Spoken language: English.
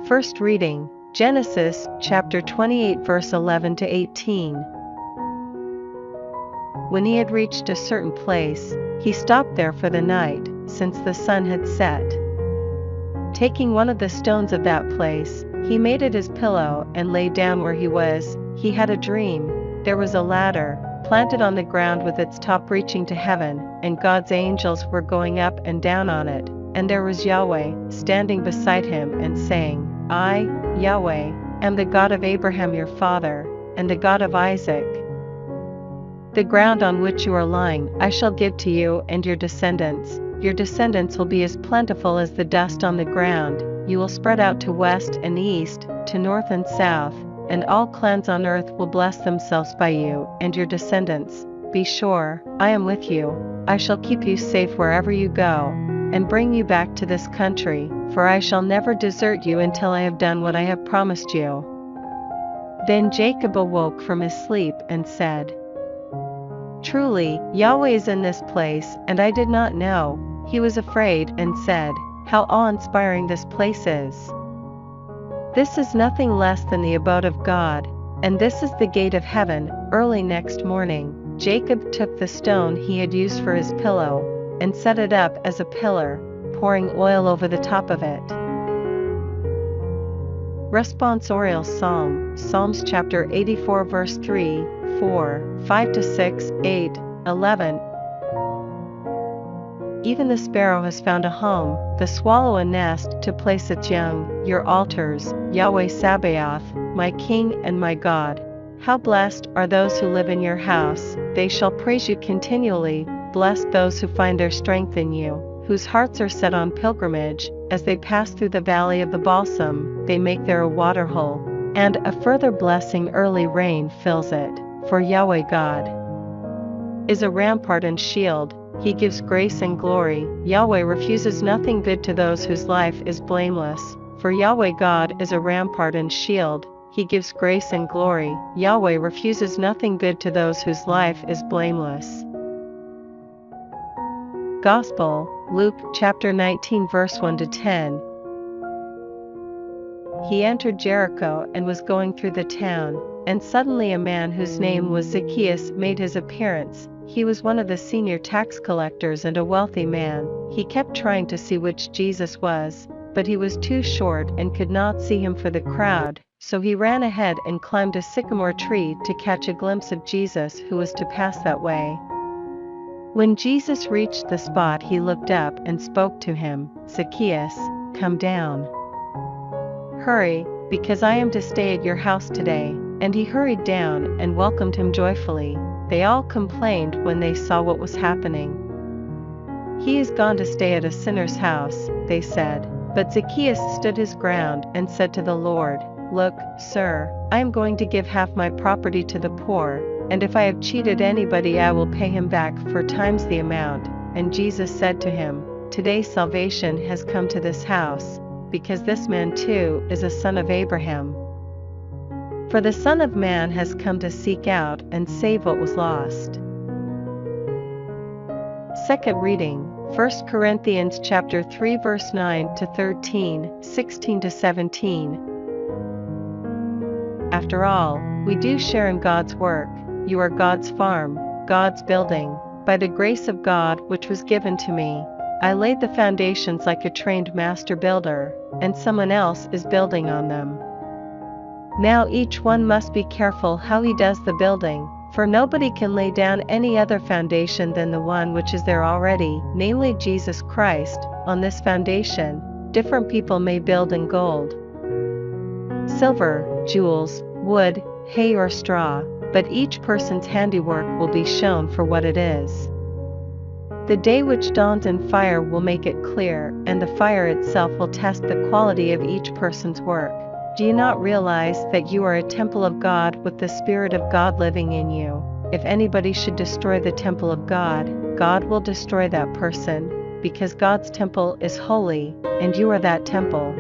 First reading, Genesis chapter 28 verse 11 to 18. When he had reached a certain place, he stopped there for the night, since the sun had set. Taking one of the stones of that place, he made it his pillow and lay down where he was. He had a dream. There was a ladder, planted on the ground with its top reaching to heaven, and God's angels were going up and down on it, and there was Yahweh standing beside him and saying, I, Yahweh, am the God of Abraham your father, and the God of Isaac. The ground on which you are lying I shall give to you and your descendants. Your descendants will be as plentiful as the dust on the ground. You will spread out to west and east, to north and south, and all clans on earth will bless themselves by you and your descendants. Be sure, I am with you. I shall keep you safe wherever you go, and bring you back to this country, for I shall never desert you until I have done what I have promised you. Then Jacob awoke from his sleep and said, Truly, Yahweh is in this place, and I did not know. He was afraid and said, How awe-inspiring this place is. This is nothing less than the abode of God, and this is the gate of heaven. Early next morning, Jacob took the stone he had used for his pillow, and set it up as a pillar, pouring oil over the top of it. Responsorial Psalm, Psalms chapter 84 verse 3, 4, 5 to 6, 8, 11. Even the sparrow has found a home, the swallow a nest to place its young. Your altars, Yahweh Sabaoth, my King and my God. How blessed are those who live in your house, they shall praise you continually. Blessed those who find their strength in you, whose hearts are set on pilgrimage. As they pass through the valley of the balsam, they make there a water hole, and a further blessing early rain fills it. For Yahweh God is a rampart and shield, he gives grace and glory. Yahweh refuses nothing good to those whose life is blameless. For Yahweh God is a rampart and shield, he gives grace and glory. Yahweh refuses nothing good to those whose life is blameless. Gospel, Luke chapter 19 verse 1 to 10. He entered Jericho and was going through the town, and suddenly a man whose name was Zacchaeus made his appearance. He was one of the senior tax collectors and a wealthy man. He kept trying to see which Jesus was, but he was too short and could not see him for the crowd, so he ran ahead and climbed a sycamore tree to catch a glimpse of Jesus who was to pass that way. When Jesus reached the spot, he looked up and spoke to him, Zacchaeus, come down. Hurry, because I am to stay at your house today. And he hurried down and welcomed him joyfully. They all complained when they saw what was happening. He is gone to stay at a sinner's house, they said. But Zacchaeus stood his ground and said to the Lord, Look, sir, I am going to give half my property to the poor, and if I have cheated anybody I will pay him back 4 times the amount. And Jesus said to him, Today salvation has come to this house, because this man too is a son of Abraham. For the Son of Man has come to seek out and save what was lost. Second reading, 1 Corinthians chapter 3 verse 9 to 13, 16 to 17. After all, we do share in God's work. You are God's farm, God's building. By the grace of God which was given to me, I laid the foundations like a trained master builder, and someone else is building on them. Now each one must be careful how he does the building, for nobody can lay down any other foundation than the one which is there already, namely Jesus Christ. On this foundation, different people may build in gold, silver, jewels, wood, hay or straw, but each person's handiwork will be shown for what it is. The day which dawns in fire will make it clear, and the fire itself will test the quality of each person's work. Do you not realize that you are a temple of God with the Spirit of God living in you? If anybody should destroy the temple of God, God will destroy that person, because God's temple is holy, and you are that temple.